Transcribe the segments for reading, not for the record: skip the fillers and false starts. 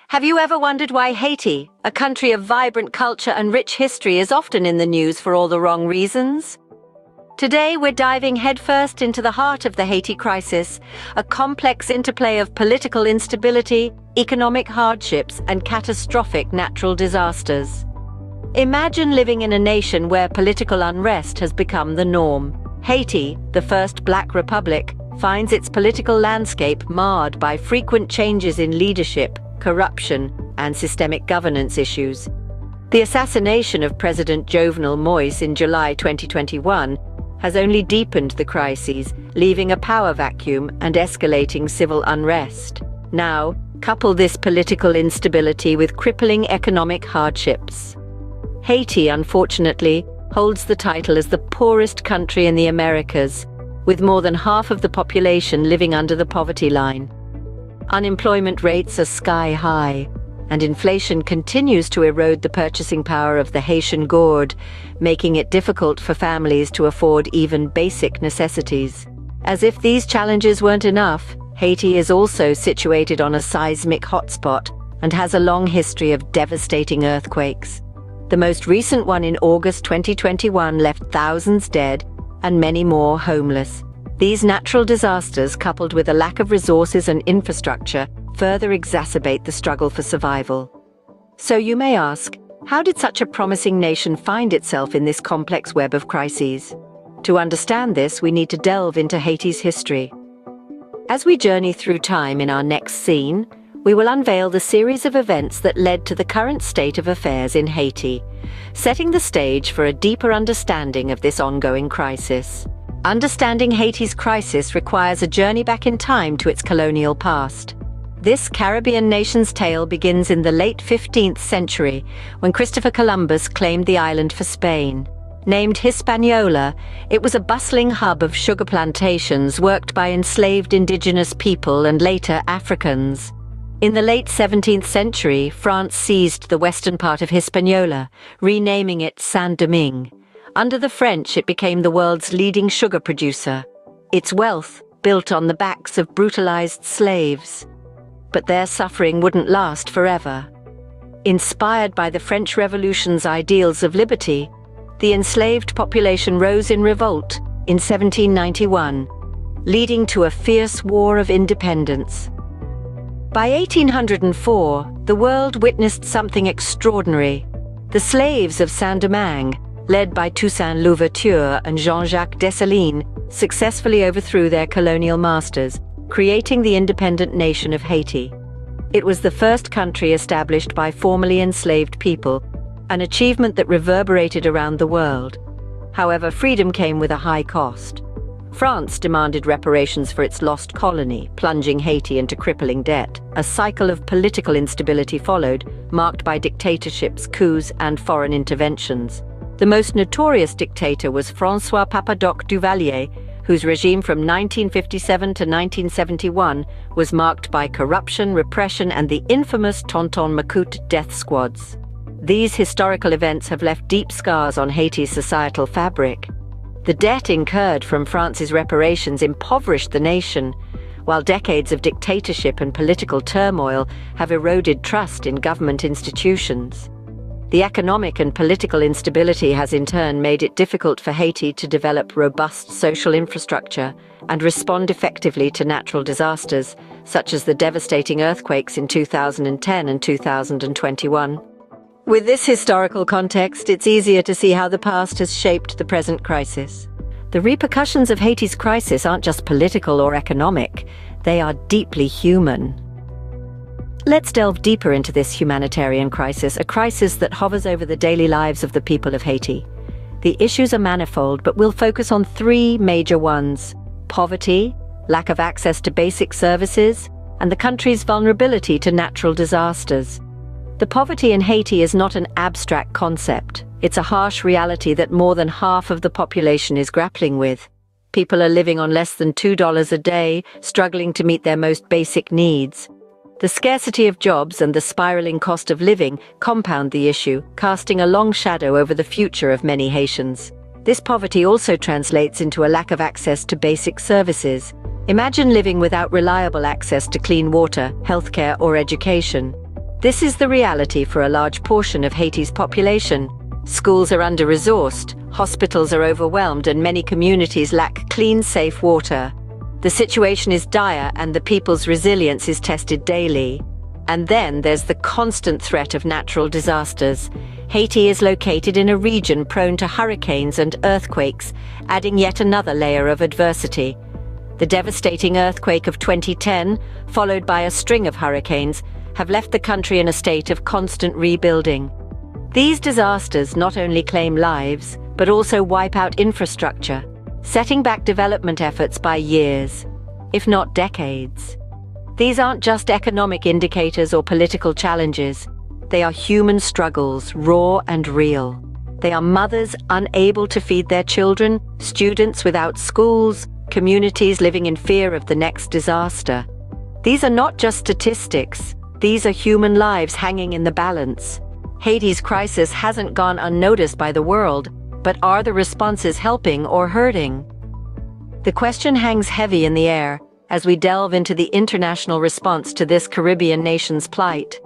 Have you ever wondered why Haiti, a country of vibrant culture and rich history, is often in the news for all the wrong reasons? Today, we're diving headfirst into the heart of the Haiti crisis, a complex interplay of political instability, economic hardships, and catastrophic natural disasters. Imagine living in a nation where political unrest has become the norm. Haiti, the first Black republic, finds its political landscape marred by frequent changes in leadership, corruption, and systemic governance issues. The assassination of President Jovenel Moïse in July 2021 has only deepened the crises, leaving a power vacuum and escalating civil unrest. Now, couple this political instability with crippling economic hardships. Haiti, unfortunately, holds the title as the poorest country in the Americas, with more than half of the population living under the poverty line. Unemployment rates are sky high, and inflation continues to erode the purchasing power of the Haitian gourd, making it difficult for families to afford even basic necessities. As if these challenges weren't enough, Haiti is also situated on a seismic hotspot and has a long history of devastating earthquakes. The most recent one in August 2021 left thousands dead and many more homeless. These natural disasters, coupled with a lack of resources and infrastructure, further exacerbate the struggle for survival. So you may ask, how did such a promising nation find itself in this complex web of crises? To understand this, we need to delve into Haiti's history. As we journey through time in our next scene, we will unveil the series of events that led to the current state of affairs in Haiti, setting the stage for a deeper understanding of this ongoing crisis. Understanding Haiti's crisis requires a journey back in time to its colonial past. This Caribbean nation's tale begins in the late 15th century, when Christopher Columbus claimed the island for Spain. Named Hispaniola, it was a bustling hub of sugar plantations worked by enslaved indigenous people and later Africans. In the late 17th century, France seized the western part of Hispaniola, renaming it Saint-Domingue. Under the French, it became the world's leading sugar producer. Its wealth built on the backs of brutalized slaves. But their suffering wouldn't last forever. Inspired by the French Revolution's ideals of liberty, the enslaved population rose in revolt in 1791, leading to a fierce war of independence. By 1804, the world witnessed something extraordinary. The slaves of Saint-Domingue, led by Toussaint Louverture and Jean-Jacques Dessalines, successfully overthrew their colonial masters, creating the independent nation of Haiti. It was the first country established by formerly enslaved people, an achievement that reverberated around the world. However, freedom came with a high cost. France demanded reparations for its lost colony, plunging Haiti into crippling debt. A cycle of political instability followed, marked by dictatorships, coups, and foreign interventions. The most notorious dictator was François Papadoc Duvalier, whose regime from 1957 to 1971 was marked by corruption, repression, and the infamous Tonton Macoute death squads. These historical events have left deep scars on Haiti's societal fabric. The debt incurred from France's reparations impoverished the nation, while decades of dictatorship and political turmoil have eroded trust in government institutions. The economic and political instability has in turn made it difficult for Haiti to develop robust social infrastructure and respond effectively to natural disasters, such as the devastating earthquakes in 2010 and 2021. With this historical context, it's easier to see how the past has shaped the present crisis. The repercussions of Haiti's crisis aren't just political or economic, they are deeply human. Let's delve deeper into this humanitarian crisis, a crisis that hovers over the daily lives of the people of Haiti. The issues are manifold, but we'll focus on three major ones: poverty, lack of access to basic services, and the country's vulnerability to natural disasters. The poverty in Haiti is not an abstract concept. It's a harsh reality that more than half of the population is grappling with. People are living on less than $2 a day, struggling to meet their most basic needs. The scarcity of jobs and the spiraling cost of living compound the issue, casting a long shadow over the future of many Haitians. This poverty also translates into a lack of access to basic services. Imagine living without reliable access to clean water, healthcare, or education. This is the reality for a large portion of Haiti's population. Schools are under-resourced, hospitals are overwhelmed, and many communities lack clean, safe water. The situation is dire and the people's resilience is tested daily. And then there's the constant threat of natural disasters. Haiti is located in a region prone to hurricanes and earthquakes, adding yet another layer of adversity. The devastating earthquake of 2010, followed by a string of hurricanes, have left the country in a state of constant rebuilding. These disasters not only claim lives, but also wipe out infrastructure, setting back development efforts by years, if not decades. These aren't just economic indicators or political challenges. They are human struggles, raw and real. They are mothers unable to feed their children, students without schools, communities living in fear of the next disaster. These are not just statistics. These are human lives hanging in the balance. Haiti's crisis hasn't gone unnoticed by the world, but are the responses helping or hurting? The question hangs heavy in the air as we delve into the international response to this Caribbean nation's plight.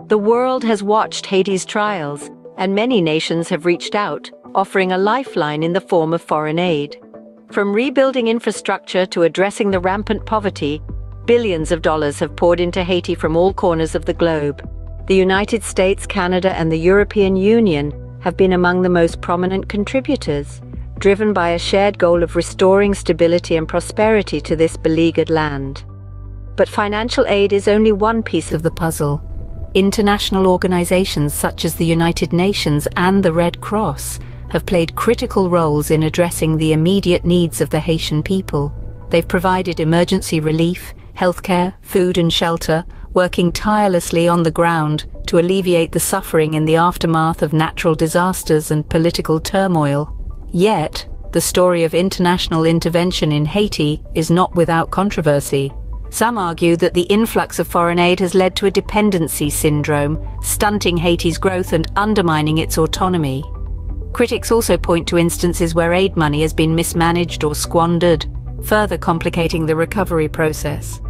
The world has watched Haiti's trials, and many nations have reached out, offering a lifeline in the form of foreign aid. From rebuilding infrastructure to addressing the rampant poverty, billions of dollars have poured into Haiti from all corners of the globe. The United States, Canada, and the European Union have been among the most prominent contributors, driven by a shared goal of restoring stability and prosperity to this beleaguered land. But financial aid is only one piece of the puzzle. International organizations such as the United Nations and the Red Cross have played critical roles in addressing the immediate needs of the Haitian people. They've provided emergency relief, healthcare, food and shelter, working tirelessly on the ground to alleviate the suffering in the aftermath of natural disasters and political turmoil. Yet, the story of international intervention in Haiti is not without controversy. Some argue that the influx of foreign aid has led to a dependency syndrome, stunting Haiti's growth and undermining its autonomy. Critics also point to instances where aid money has been mismanaged or squandered, further complicating the recovery process.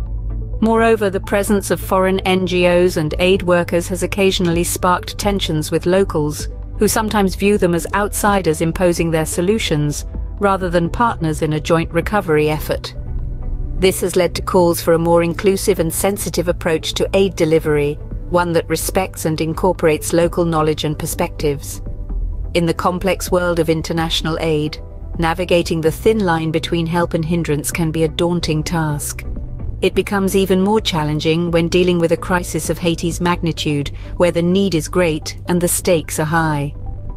Moreover, the presence of foreign NGOs and aid workers has occasionally sparked tensions with locals, who sometimes view them as outsiders imposing their solutions, rather than partners in a joint recovery effort. This has led to calls for a more inclusive and sensitive approach to aid delivery, one that respects and incorporates local knowledge and perspectives. In the complex world of international aid, navigating the thin line between help and hindrance can be a daunting task. It becomes even more challenging when dealing with a crisis of Haiti's magnitude, where the need is great and the stakes are high.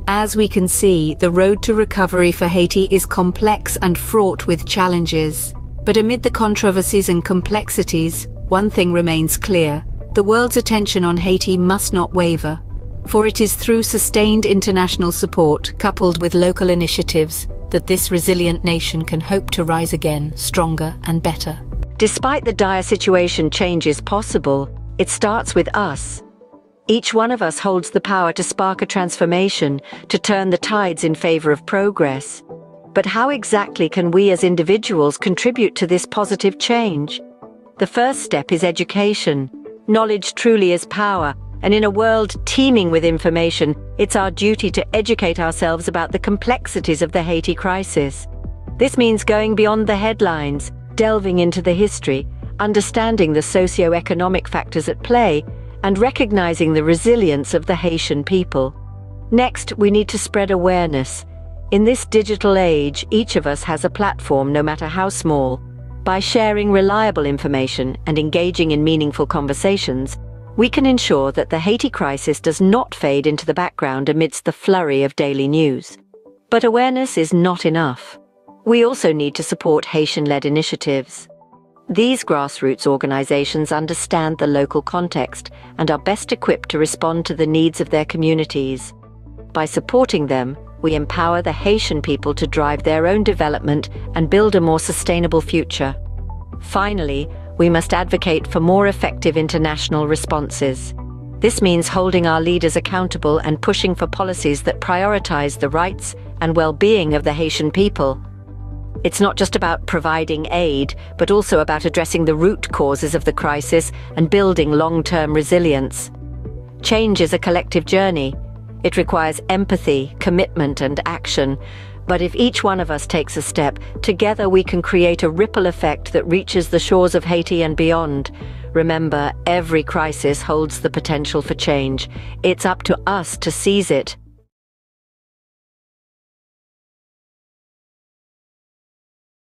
As we can see, the road to recovery for Haiti is complex and fraught with challenges. But amid the controversies and complexities, one thing remains clear: the world's attention on Haiti must not waver. For it is through sustained international support, coupled with local initiatives, that this resilient nation can hope to rise again, stronger and better. Despite the dire situation, change is possible. It starts with us. Each one of us holds the power to spark a transformation, to turn the tides in favor of progress. But how exactly can we as individuals contribute to this positive change? The first step is education. Knowledge truly is power, and in a world teeming with information, it's our duty to educate ourselves about the complexities of the Haiti crisis. This means going beyond the headlines, delving into the history, understanding the socio-economic factors at play, and recognizing the resilience of the Haitian people. Next, we need to spread awareness. In this digital age, each of us has a platform, no matter how small. By sharing reliable information and engaging in meaningful conversations, we can ensure that the Haiti crisis does not fade into the background amidst the flurry of daily news. But awareness is not enough. We also need to support Haitian-led initiatives. These grassroots organizations understand the local context and are best equipped to respond to the needs of their communities. By supporting them, we empower the Haitian people to drive their own development and build a more sustainable future. Finally, we must advocate for more effective international responses. This means holding our leaders accountable and pushing for policies that prioritize the rights and well-being of the Haitian people. It's not just about providing aid, but also about addressing the root causes of the crisis and building long-term resilience. Change is a collective journey. It requires empathy, commitment, and action. But if each one of us takes a step, together we can create a ripple effect that reaches the shores of Haiti and beyond. Remember, every crisis holds the potential for change. It's up to us to seize it.